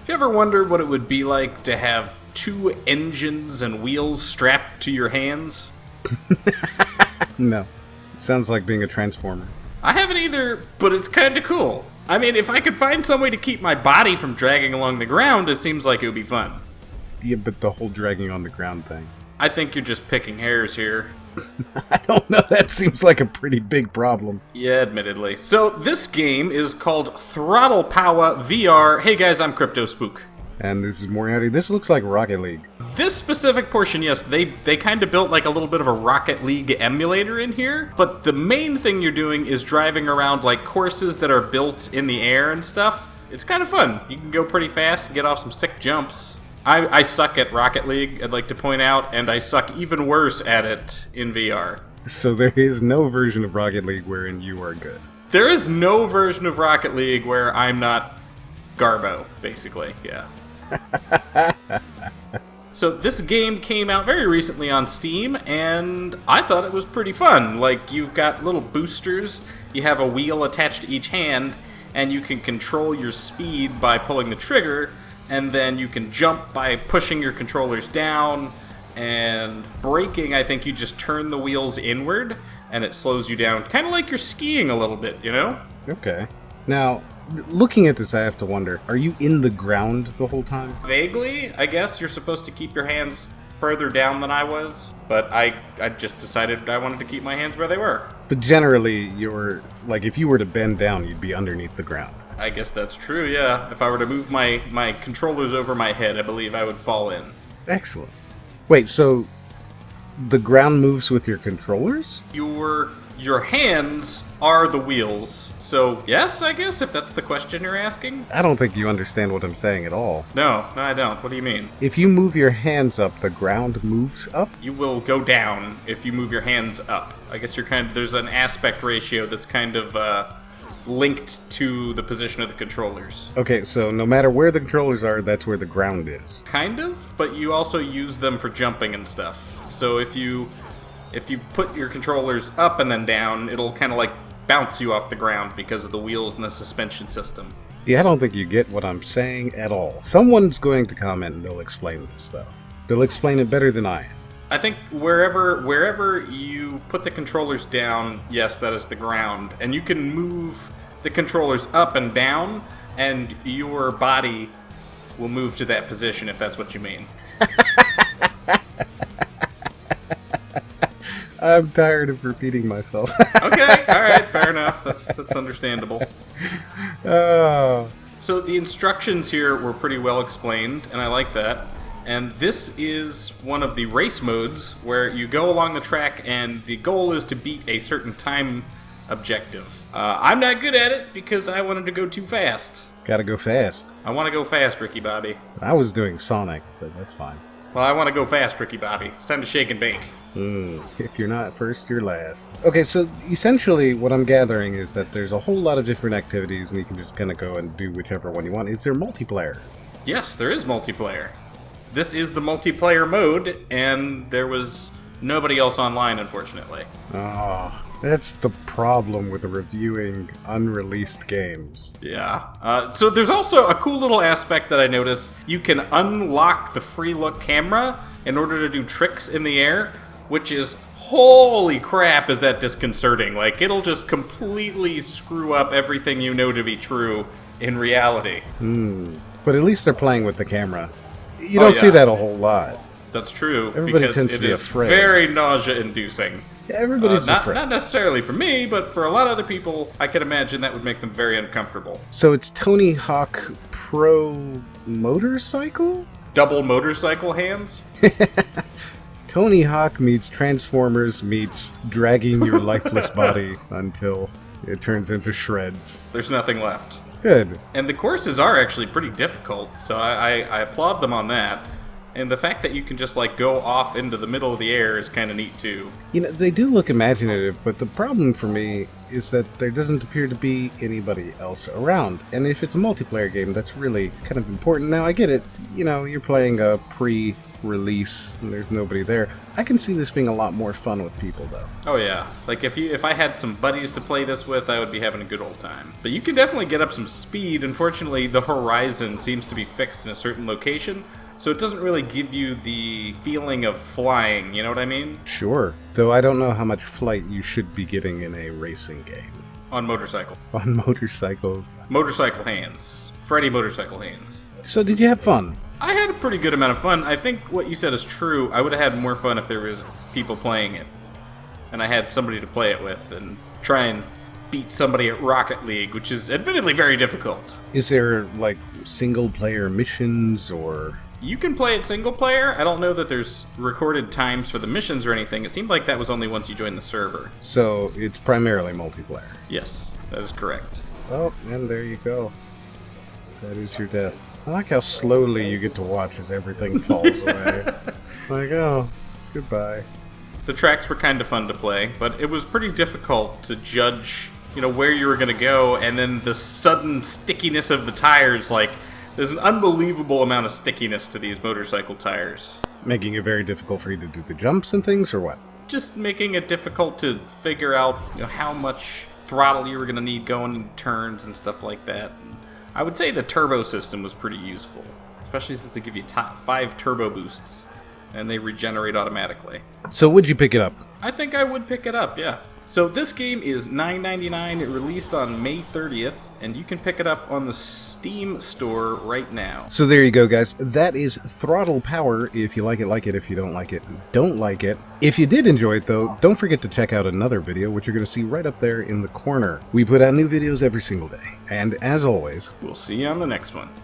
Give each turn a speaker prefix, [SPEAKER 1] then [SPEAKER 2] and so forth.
[SPEAKER 1] Have you ever wondered what it would be like to have two engines and wheels strapped to your hands?
[SPEAKER 2] No. Sounds like being a transformer.
[SPEAKER 1] I haven't either, but it's kinda cool. I mean, if I could find some way to keep my body from dragging along the ground, it seems like it would be fun.
[SPEAKER 2] Yeah, but the whole dragging on the ground thing.
[SPEAKER 1] I think you're just picking hairs here.
[SPEAKER 2] I don't know, that seems like a pretty big problem.
[SPEAKER 1] Yeah, admittedly. So, this game is called Throttle Powah VR. Hey guys, I'm Crypto Spook.
[SPEAKER 2] And this is Moriarty. This looks like Rocket League.
[SPEAKER 1] This specific portion, yes, they kind of built like a little bit of a Rocket League emulator in here, but the main thing you're doing is driving around like courses that are built in the air and stuff. It's kind of fun. You can go pretty fast and get off some sick jumps. I suck at Rocket League, I'd like to point out, and I suck even worse at it in VR.
[SPEAKER 2] So there is no version of Rocket League wherein you are good.
[SPEAKER 1] There is no version of Rocket League where I'm not Garbo, basically, yeah. So this game came out very recently on Steam, and I thought it was pretty fun. Like, you've got little boosters, you have a wheel attached to each hand, and you can control your speed by pulling the trigger, and then you can jump by pushing your controllers down, and braking, I think you just turn the wheels inward, and it slows you down. Kind of like you're skiing a little bit, you know?
[SPEAKER 2] Okay. Now, looking at this, I have to wonder, are you in the ground the whole time?
[SPEAKER 1] Vaguely, I guess you're supposed to keep your hands further down than I was, but I just decided I wanted to keep my hands where they were.
[SPEAKER 2] But generally, you're, like, if you were to bend down, you'd be underneath the ground.
[SPEAKER 1] I guess that's true, yeah. If I were to move my controllers over my head, I believe I would fall in.
[SPEAKER 2] Excellent. Wait, so the ground moves with your controllers?
[SPEAKER 1] Your hands are the wheels. So, yes, I guess, if that's the question you're asking?
[SPEAKER 2] I don't think you understand what I'm saying at all.
[SPEAKER 1] No, I don't. What do you mean?
[SPEAKER 2] If you move your hands up, the ground moves up?
[SPEAKER 1] You will go down if you move your hands up. I guess you're there's an aspect ratio that's kind of, linked to the position of the controllers.
[SPEAKER 2] Okay, so no matter where the controllers are, that's where the ground is.
[SPEAKER 1] Kind of, but you also use them for jumping and stuff. So if you put your controllers up and then down, it'll kind of like bounce you off the ground because of the wheels and the suspension system.
[SPEAKER 2] Yeah, I don't think you get what I'm saying at all. Someone's going to comment and they'll explain this, though. They'll explain it better than I am.
[SPEAKER 1] I think wherever you put the controllers down, yes, that is the ground. And you can move the controllers up and down, and your body will move to that position, if that's what you mean.
[SPEAKER 2] I'm tired of repeating myself.
[SPEAKER 1] Okay, alright, fair enough. That's understandable.
[SPEAKER 2] Oh.
[SPEAKER 1] So the instructions here were pretty well explained, and I like that. And this is one of the race modes where you go along the track and the goal is to beat a certain time objective. I'm not good at it because I wanted to go too fast.
[SPEAKER 2] Gotta go fast.
[SPEAKER 1] I want to go fast, Ricky Bobby.
[SPEAKER 2] I was doing Sonic, but that's fine.
[SPEAKER 1] Well, I want to go fast, Ricky Bobby. It's time to shake and bake.
[SPEAKER 2] If you're not first, you're last. Okay, so essentially what I'm gathering is that there's a whole lot of different activities and you can just kind of go and do whichever one you want. Is there multiplayer?
[SPEAKER 1] Yes, there is multiplayer. This is the multiplayer mode, and there was nobody else online, unfortunately.
[SPEAKER 2] Oh, that's the problem with reviewing unreleased games.
[SPEAKER 1] Yeah. So there's also a cool little aspect that I noticed. You can unlock the free look camera in order to do tricks in the air, which is, holy crap, is that disconcerting. Like, it'll just completely screw up everything you know to be true in reality.
[SPEAKER 2] But at least they're playing with the camera. You don't see that a whole lot.
[SPEAKER 1] That's true.
[SPEAKER 2] Everybody
[SPEAKER 1] because
[SPEAKER 2] tends
[SPEAKER 1] it
[SPEAKER 2] to be
[SPEAKER 1] is
[SPEAKER 2] afraid.
[SPEAKER 1] very nausea-inducing.
[SPEAKER 2] Yeah, everybody's afraid.
[SPEAKER 1] Not necessarily for me, but for a lot of other people, I can imagine that would make them very uncomfortable.
[SPEAKER 2] So it's Tony Hawk Pro Motorcycle?
[SPEAKER 1] Double motorcycle hands?
[SPEAKER 2] Tony Hawk meets Transformers meets dragging your lifeless body until it turns into shreds.
[SPEAKER 1] There's nothing left.
[SPEAKER 2] Good.
[SPEAKER 1] And the courses are actually pretty difficult, so I applaud them on that. And the fact that you can just, like, go off into the middle of the air is kind of neat, too.
[SPEAKER 2] You know, they do look imaginative, but the problem for me is that there doesn't appear to be anybody else around. And if it's a multiplayer game, that's really kind of important. Now, I get it. You know, you're playing a release and there's nobody there. I can see this being a lot more fun with people, though.
[SPEAKER 1] Oh yeah, like if I had some buddies to play this with, I would be having a good old time. But you can definitely get up some speed. Unfortunately, the horizon seems to be fixed in a certain location, so it doesn't really give you the feeling of flying, you know what I mean?
[SPEAKER 2] Sure. Though I don't know how much flight you should be getting in a racing game.
[SPEAKER 1] On motorcycle.
[SPEAKER 2] On motorcycles.
[SPEAKER 1] Motorcycle hands. Freddy motorcycle hands.
[SPEAKER 2] So did you have fun?
[SPEAKER 1] I had a pretty good amount of fun. I think what you said is true. I would have had more fun if there was people playing it. And I had somebody to play it with and try and beat somebody at Rocket League, which is admittedly very difficult.
[SPEAKER 2] Is there, like, single-player missions, or...
[SPEAKER 1] You can play it single player. I don't know that there's recorded times for the missions or anything. It seemed like that was only once you joined the server.
[SPEAKER 2] So it's primarily multiplayer.
[SPEAKER 1] Yes, that is correct.
[SPEAKER 2] Oh, and there you go. That is your death. I like how slowly you get to watch as everything falls away. Like, oh, goodbye.
[SPEAKER 1] The tracks were kind of fun to play, but it was pretty difficult to judge, where you were going to go, and then the sudden stickiness of the tires, like... There's an unbelievable amount of stickiness to these motorcycle tires.
[SPEAKER 2] Making it very difficult for you to do the jumps and things, or what?
[SPEAKER 1] Just making it difficult to figure out how much throttle you were going to need going in turns and stuff like that. And I would say the turbo system was pretty useful, especially since they give you 5 turbo boosts, and they regenerate automatically.
[SPEAKER 2] So would you pick it up?
[SPEAKER 1] I think I would pick it up, yeah. So this game is $9.99. It released on May 30th, and you can pick it up on the Steam store right now.
[SPEAKER 2] So there you go, guys. That is Throttle Powah. If you like it, like it. If you don't like it, don't like it. If you did enjoy it, though, don't forget to check out another video, which you're going to see right up there in the corner. We put out new videos every single day. And as always,
[SPEAKER 1] we'll see you on the next one.